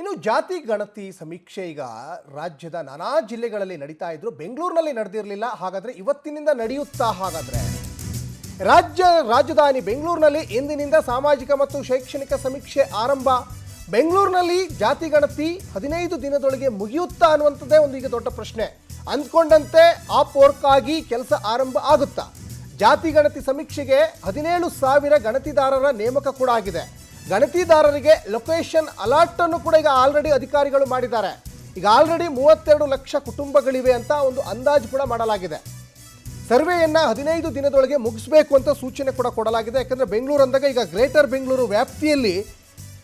ಇನ್ನು ಜಾತಿ ಗಣತಿ ಸಮೀಕ್ಷೆ ಈಗ ರಾಜ್ಯದ ನಾನಾ ಜಿಲ್ಲೆಗಳಲ್ಲಿ ನಡೀತಾ ಇದ್ರು. ಬೆಂಗಳೂರಿನಲ್ಲಿ ನಡೆದಿರಲಿಲ್ಲ. ಹಾಗಾದ್ರೆ ಇವತ್ತಿನಿಂದ ನಡೆಯುತ್ತಾ? ಹಾಗಾದ್ರೆ ರಾಜಧಾನಿ ಬೆಂಗಳೂರಿನಲ್ಲಿ ಇಂದಿನಿಂದ ಸಾಮಾಜಿಕ ಮತ್ತು ಶೈಕ್ಷಣಿಕ ಸಮೀಕ್ಷೆ ಆರಂಭ. ಬೆಂಗಳೂರಿನಲ್ಲಿ ಜಾತಿ ಗಣತಿ 15 ದಿನದೊಳಗೆ ಮುಗಿಯುತ್ತಾ ಅನ್ನುವಂಥದ್ದೇ ಒಂದು ಈಗ ದೊಡ್ಡ ಪ್ರಶ್ನೆ. ಅಂದ್ಕೊಂಡಂತೆ ಆಪ್ ವರ್ಕ್ ಆಗಿ ಕೆಲಸ ಆರಂಭ ಆಗುತ್ತಾ? ಜಾತಿ ಗಣತಿ ಸಮೀಕ್ಷೆಗೆ 17,000 ಗಣತಿದಾರರ ನೇಮಕ ಕೂಡ ಆಗಿದೆ. ಗಣತಿದಾರರಿಗೆ ಲೊಕೇಶನ್ ಅಲರ್ಟ್ ಅನ್ನು ಕೂಡ ಈಗ ಆಲ್ರೆಡಿ ಅಧಿಕಾರಿಗಳು ಮಾಡಿದ್ದಾರೆ. ಈಗ ಆಲ್ರೆಡಿ 32 ಲಕ್ಷ ಕುಟುಂಬಗಳಿವೆ ಅಂತ ಒಂದು ಅಂದಾಜು ಕೂಡ ಮಾಡಲಾಗಿದೆ. ಸರ್ವೆಯನ್ನು 15 ದಿನದೊಳಗೆ ಮುಗಿಸಬೇಕು ಅಂತ ಸೂಚನೆ ಕೂಡ ಕೊಡಲಾಗಿದೆ. ಯಾಕಂದರೆ ಬೆಂಗಳೂರು ಅಂದಾಗ ಈಗ ಗ್ರೇಟರ್ ಬೆಂಗಳೂರು ವ್ಯಾಪ್ತಿಯಲ್ಲಿ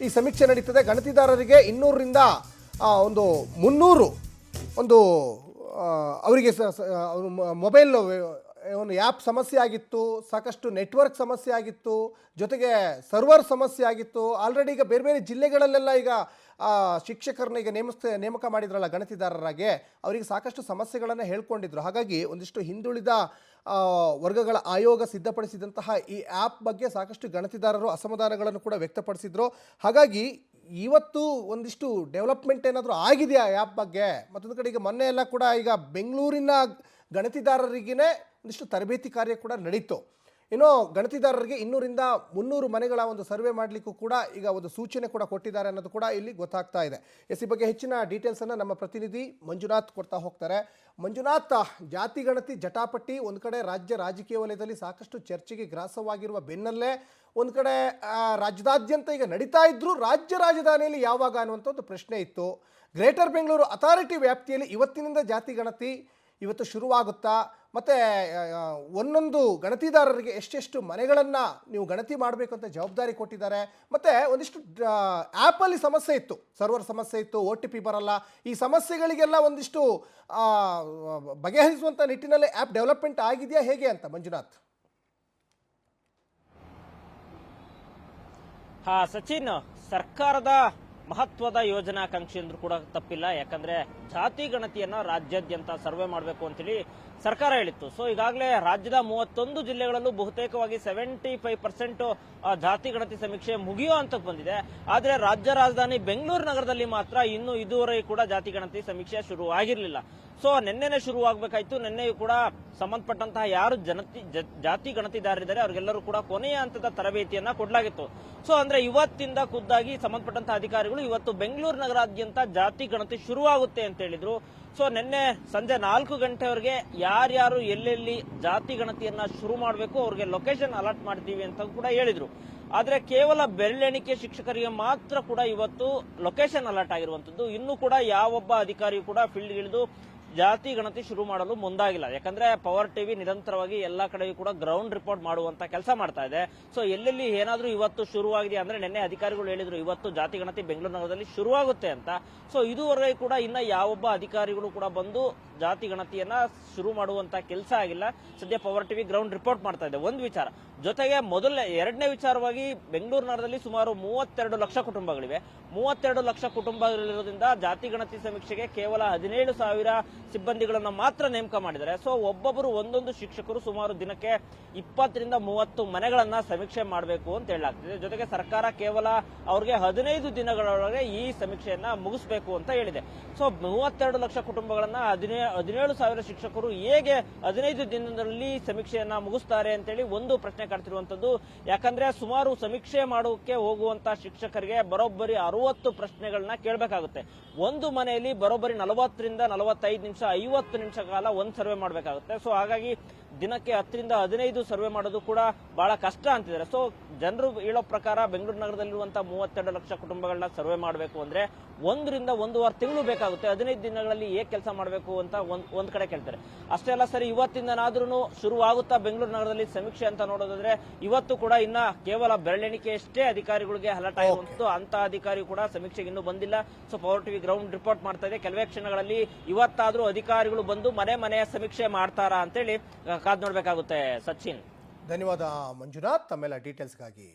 ಈ ಸಮೀಕ್ಷೆ ನಡೀತದೆ. ಗಣತಿದಾರರಿಗೆ 200ರಿಂದ ಒಂದು 300 ಒಂದು ಅವರಿಗೆ ಮೊಬೈಲ್ ಒಂದು ಆ್ಯಪ್ ಸಮಸ್ಯೆ ಆಗಿತ್ತು, ಸಾಕಷ್ಟು ನೆಟ್ವರ್ಕ್ ಸಮಸ್ಯೆ ಆಗಿತ್ತು, ಜೊತೆಗೆ ಸರ್ವರ್ ಸಮಸ್ಯೆ ಆಗಿತ್ತು. ಆಲ್ರೆಡಿ ಈಗ ಬೇರೆ ಬೇರೆ ಜಿಲ್ಲೆಗಳಲ್ಲೆಲ್ಲ ಈಗ ಶಿಕ್ಷಕರನ್ನ ಈಗ ನೇಮಕ ಮಾಡಿದ್ರಲ್ಲ ಗಣತಿದಾರರಾಗೆ, ಅವರಿಗೆ ಸಾಕಷ್ಟು ಸಮಸ್ಯೆಗಳನ್ನು ಹೇಳ್ಕೊಂಡಿದ್ರು. ಹಾಗಾಗಿ ಒಂದಿಷ್ಟು ಹಿಂದುಳಿದ ವರ್ಗಗಳ ಆಯೋಗ ಸಿದ್ಧಪಡಿಸಿದಂತಹ ಈ ಆ್ಯಪ್ ಬಗ್ಗೆ ಸಾಕಷ್ಟು ಗಣತಿದಾರರು ಅಸಮಾಧಾನಗಳನ್ನು ಕೂಡ ವ್ಯಕ್ತಪಡಿಸಿದ್ರು. ಹಾಗಾಗಿ ಇವತ್ತು ಒಂದಿಷ್ಟು ಡೆವಲಪ್ಮೆಂಟ್ ಏನಾದರೂ ಆಗಿದೆಯಾ ಆ್ಯಪ್ ಬಗ್ಗೆ? ಮತ್ತೊಂದು ಕಡೆ ಈಗ ಮೊನ್ನೆ ಎಲ್ಲ ಕೂಡ ಈಗ ಬೆಂಗಳೂರಿನ ಗಣತಿದಾರರಿಗೇ ಒಂದಿಷ್ಟು ತರಬೇತಿ ಕಾರ್ಯ ಕೂಡ ನಡೀತು. ಇನ್ನು ಗಣತಿದಾರರಿಗೆ 200ರಿಂದ 300 ಮನೆಗಳ ಒಂದು ಸರ್ವೆ ಮಾಡಲಿಕ್ಕೂ ಕೂಡ ಈಗ ಒಂದು ಸೂಚನೆ ಕೂಡ ಕೊಟ್ಟಿದ್ದಾರೆ ಅನ್ನೋದು ಕೂಡ ಇಲ್ಲಿ ಗೊತ್ತಾಗ್ತಾ ಇದೆ. ಈ ಬಗ್ಗೆ ಹೆಚ್ಚಿನ ಡೀಟೇಲ್ಸನ್ನು ನಮ್ಮ ಪ್ರತಿನಿಧಿ ಮಂಜುನಾಥ್ ಕೊಡ್ತಾ ಹೋಗ್ತಾರೆ. ಮಂಜುನಾಥ್, ಜಾತಿ ಗಣತಿ ಜಟಾಪಟಿ ಒಂದು ಕಡೆ ರಾಜ್ಯ ರಾಜಕೀಯ ವಲಯದಲ್ಲಿ ಸಾಕಷ್ಟು ಚರ್ಚೆಗೆ ಗ್ರಾಸವಾಗಿರುವ ಬೆನ್ನಲ್ಲೇ ಒಂದು ಕಡೆ ರಾಜ್ಯದಾದ್ಯಂತ ಈಗ ನಡೀತಾ ಇದ್ರು. ರಾಜ್ಯ ರಾಜಧಾನಿಯಲ್ಲಿ ಯಾವಾಗ ಅನ್ನುವಂಥ ಒಂದು ಪ್ರಶ್ನೆ ಇತ್ತು. ಗ್ರೇಟರ್ ಬೆಂಗಳೂರು ಅಥಾರಿಟಿ ವ್ಯಾಪ್ತಿಯಲ್ಲಿ ಇವತ್ತಿನಿಂದ ಜಾತಿ ಗಣತಿ ಇವತ್ತು ಶುರುವಾಗುತ್ತಾ? ಮತ್ತು ಒಂದೊಂದು ಗಣತಿದಾರರಿಗೆ ಎಷ್ಟೆಷ್ಟು ಮನೆಗಳನ್ನು ನೀವು ಗಣತಿ ಮಾಡಬೇಕು ಅಂತ ಜವಾಬ್ದಾರಿ ಕೊಟ್ಟಿದ್ದಾರೆ? ಮತ್ತು ಒಂದಿಷ್ಟು ಆ್ಯಪಲ್ಲಿ ಸಮಸ್ಯೆ ಇತ್ತು, ಸರ್ವರ್ ಸಮಸ್ಯೆ ಇತ್ತು, OTP ಬರಲ್ಲ. ಈ ಸಮಸ್ಯೆಗಳಿಗೆಲ್ಲ ಒಂದಿಷ್ಟು ಬಗೆಹರಿಸುವಂಥ ನಿಟ್ಟಿನಲ್ಲಿ ಆ್ಯಪ್ ಡೆವಲಪ್ಮೆಂಟ್ ಆಗಿದೆಯಾ ಹೇಗೆ ಅಂತ ಮಂಜುನಾಥ್? ಸಚಿನ್, ಸರ್ಕಾರದ ಮಹತ್ವದ ಯೋಜನಾಕಾಂಕ್ಷಿ ಅಂದ್ರೂ ಕೂಡ ತಪ್ಪಿಲ್ಲ. ಯಾಕಂದ್ರೆ ಜಾತಿ ಗಣತಿಯನ್ನ ರಾಜ್ಯಾದ್ಯಂತ ಸರ್ವೆ ಮಾಡಬೇಕು ಅಂತೇಳಿ ಸರ್ಕಾರ ಹೇಳಿತ್ತು. ಸೊ ಈಗಾಗಲೇ ರಾಜ್ಯದ 31 ಜಿಲ್ಲೆಗಳಲ್ಲೂ ಬಹುತೇಕವಾಗಿ 75% ಜಾತಿ ಗಣತಿ ಸಮೀಕ್ಷೆ ಮುಗಿಯೋ ಹಂತಕ್ಕೆ ಬಂದಿದೆ. ಆದ್ರೆ ರಾಜ್ಯ ರಾಜಧಾನಿ ಬೆಂಗಳೂರು ನಗರದಲ್ಲಿ ಮಾತ್ರ ಇನ್ನೂ ಇದುವರೆಗೆ ಕೂಡ ಜಾತಿ ಗಣತಿ ಸಮೀಕ್ಷೆ ಶುರು ಆಗಿರಲಿಲ್ಲ. ಸೊ ನಿನ್ನೆನೆ ಶುರು ಆಗ್ಬೇಕಾಯ್ತು. ನಿನ್ನೆಯೂ ಕೂಡ ಸಂಬಂಧಪಟ್ಟಂತಹ ಯಾರು ಜಾತಿ ಗಣತಿದಾರರಿದ್ದಾರೆ ಅವ್ರಿಗೆಲ್ಲರೂ ಕೂಡ ಕೊನೆಯ ಹಂತದ ತರಬೇತಿಯನ್ನ ಕೊಡಲಾಗಿತ್ತು. ಸೊ ಅಂದ್ರೆ ಇವತ್ತಿಂದ ಖುದ್ದಾಗಿ ಸಂಬಂಧಪಟ್ಟಂತಹ ಅಧಿಕಾರಿಗಳು ಇವತ್ತು ಬೆಂಗಳೂರು ನಗರಾದ್ಯಂತ ಜಾತಿ ಗಣತಿ ಶುರುವಾಗುತ್ತೆ ಅಂತ ಹೇಳಿದ್ರು. ಸೊ ನಿನ್ನೆ ಸಂಜೆ 4 ಗಂಟೆವರೆಗೆ ಯಾರ್ಯಾರು ಎಲ್ಲೆಲ್ಲಿ ಜಾತಿ ಗಣತಿಯನ್ನ ಶುರು ಮಾಡಬೇಕು ಅವ್ರಿಗೆ ಲೊಕೇಶನ್ ಅಲರ್ಟ್ ಮಾಡ್ತೀವಿ ಅಂತ ಕೂಡ ಹೇಳಿದ್ರು. ಆದ್ರೆ ಕೇವಲ ಬೆರಳೆಣಿಕೆ ಶಿಕ್ಷಕರಿಗೆ ಮಾತ್ರ ಕೂಡ ಇವತ್ತು ಲೊಕೇಶನ್ ಅಲರ್ಟ್ ಆಗಿರುವಂತದ್ದು. ಇನ್ನು ಕೂಡ ಯಾವೊಬ್ಬ ಅಧಿಕಾರಿಯೂ ಕೂಡ ಫೀಲ್ಡ್ ಇಳಿದು ಜಾತಿ ಗಣತಿ ಶುರು ಮಾಡಲು ಮುಂದಾಗಿಲ್ಲ. ಯಾಕಂದ್ರೆ ಪವರ್ ಟಿವಿ ನಿರಂತರವಾಗಿ ಎಲ್ಲಾ ಕಡೆಯೂ ಕೂಡ ಗ್ರೌಂಡ್ ರಿಪೋರ್ಟ್ ಮಾಡುವಂತ ಕೆಲಸ ಮಾಡ್ತಾ ಇದೆ. ಸೊ ಎಲ್ಲೆಲ್ಲಿ ಏನಾದ್ರೂ ಇವತ್ತು ಶುರುವಾಗಿದೆ ಅಂದ್ರೆ ನಿನ್ನೆ ಅಧಿಕಾರಿಗಳು ಹೇಳಿದ್ರು ಇವತ್ತು ಜಾತಿ ಗಣತಿ ಬೆಂಗಳೂರು ನಗರದಲ್ಲಿ ಶುರುವಾಗುತ್ತೆ ಅಂತ. ಸೊ ಇದುವರೆಗೆ ಕೂಡ ಇನ್ನ ಯಾವೊಬ್ಬ ಅಧಿಕಾರಿಗಳು ಕೂಡ ಬಂದು ಜಾತಿ ಗಣತಿಯನ್ನ ಶುರು ಮಾಡುವಂತ ಕೆಲಸ ಆಗಿಲ್ಲ. ಸದ್ಯ ಪವರ್ ಟಿವಿ ಗ್ರೌಂಡ್ ರಿಪೋರ್ಟ್ ಮಾಡ್ತಾ ಇದೆ, ಒಂದು ವಿಚಾರ. ಜೊತೆಗೆ ಎರಡನೇ ವಿಚಾರವಾಗಿ ಬೆಂಗಳೂರು ನಗರದಲ್ಲಿ ಸುಮಾರು 32 ಲಕ್ಷ ಕುಟುಂಬಗಳಿವೆ. 32 ಲಕ್ಷ ಕುಟುಂಬಗಳಿರೋದ್ರಿಂದ ಜಾತಿ ಗಣತಿ ಸಮೀಕ್ಷೆಗೆ ಕೇವಲ 17,000 ಸಿಬ್ಬಂದಿಗಳನ್ನ ಮಾತ್ರ ನೇಮಕ ಮಾಡಿದ್ದಾರೆ. ಸೊ ಒಬ್ಬೊಬ್ಬರು ಒಂದೊಂದು ಶಿಕ್ಷಕರು ಸುಮಾರು ದಿನಕ್ಕೆ 20ರಿಂದ 30 ಮನೆಗಳನ್ನ ಸಮೀಕ್ಷೆ ಮಾಡಬೇಕು ಅಂತ ಹೇಳಲಾಗ್ತಿದೆ. ಜೊತೆಗೆ ಸರ್ಕಾರ ಕೇವಲ ಅವ್ರಿಗೆ 15 ದಿನಗಳೊಳಗೆ ಈ ಸಮೀಕ್ಷೆಯನ್ನ ಮುಗಿಸಬೇಕು ಅಂತ ಹೇಳಿದೆ. ಸೊ 32 ಲಕ್ಷ ಕುಟುಂಬಗಳನ್ನ 17,000 ಶಿಕ್ಷಕರು ಹೇಗೆ 15 ದಿನದಲ್ಲಿ ಸಮೀಕ್ಷೆಯನ್ನ ಮುಗಿಸ್ತಾರೆ ಅಂತೇಳಿ ಒಂದು ಪ್ರಶ್ನೆ ಕಾಡ್ತಿರುವಂತದ್ದು. ಯಾಕಂದ್ರೆ ಸುಮಾರು ಸಮೀಕ್ಷೆ ಮಾಡೋಕೆ ಹೋಗುವಂತ ಶಿಕ್ಷಕರಿಗೆ ಬರೋಬ್ಬರಿ 60 ಪ್ರಶ್ನೆಗಳನ್ನ ಕೇಳಬೇಕಾಗುತ್ತೆ. ಒಂದು ಮನೆಯಲ್ಲಿ ಬರೋಬ್ಬರಿ 40ರಿಂದ 45 ನಿಮಿಷ 50 ನಿಮಿಷ ಕಾಲ ಒಂದು ಸರ್ವೆ ಮಾಡಬೇಕಾಗುತ್ತೆ. ಸೊ ಹಾಗಾಗಿ ದಿನಕ್ಕೆ 10ರಿಂದ 15 ಸರ್ವೆ ಮಾಡೋದು ಕೂಡ ಬಹಳ ಕಷ್ಟ ಅಂತಿದ್ದಾರೆ. ಸೊ ಜನರು ಹೇಳೋ ಪ್ರಕಾರ ಬೆಂಗಳೂರು ನಗರದಲ್ಲಿರುವಂತಹ 32 ಲಕ್ಷ ಕುಟುಂಬಗಳನ್ನ ಸರ್ವೆ ಮಾಡಬೇಕು ಅಂದ್ರೆ 1ರಿಂದ 1.5 ತಿಂಗಳು ಬೇಕಾಗುತ್ತೆ. 15 ದಿನಗಳಲ್ಲಿ ಹೇಗೆ ಕೆಲಸ ಮಾಡಬೇಕು ಅಂತ ಒಂದ್ ಕಡೆ ಕೇಳ್ತಾರೆ. ಅಷ್ಟೇ ಅಲ್ಲ ಸರಿ, ಇವತ್ತಿಂದನಾದ್ರೂ ಶುರು ಆಗುತ್ತಾ ಬೆಂಗಳೂರು ನಗರದಲ್ಲಿ ಸಮೀಕ್ಷೆ ಅಂತ ನೋಡೋದಾದ್ರೆ ಇವತ್ತು ಕೂಡ ಇನ್ನ ಕೇವಲ ಬೆರಳೆಣಿಕೆಯಷ್ಟೇ ಅಧಿಕಾರಿಗಳಿಗೆ ಅಲರ್ಟ್ ಆಗಿರುವಂತದ್ದು. ಅಂತ ಅಧಿಕಾರಿ ಕೂಡ ಸಮೀಕ್ಷೆಗೆ ಇನ್ನೂ ಬಂದಿಲ್ಲ. So power TV ground report ಮಾಡ್ತಾ ಇದೆ. ಕೆಲವೇ ಕ್ಷಣಗಳಲ್ಲಿ ಇವತ್ತಾದ್ರೂ ಅಧಿಕಾರಿಗಳು ಬಂದು ಮನೆಯ ಸಮೀಕ್ಷೆ ಮಾಡ್ತಾರಾ ಅಂತೇಳಿ ಕಾದ್ ನೋಡ್ಬೇಕಾಗುತ್ತೆ. ಸಚಿನ್, ಧನ್ಯವಾದ ಮಂಜುನಾಥ್ ತಮ್ಮೆಲ್ಲ ಡೀಟೇಲ್ಸ್ಗಾಗಿ.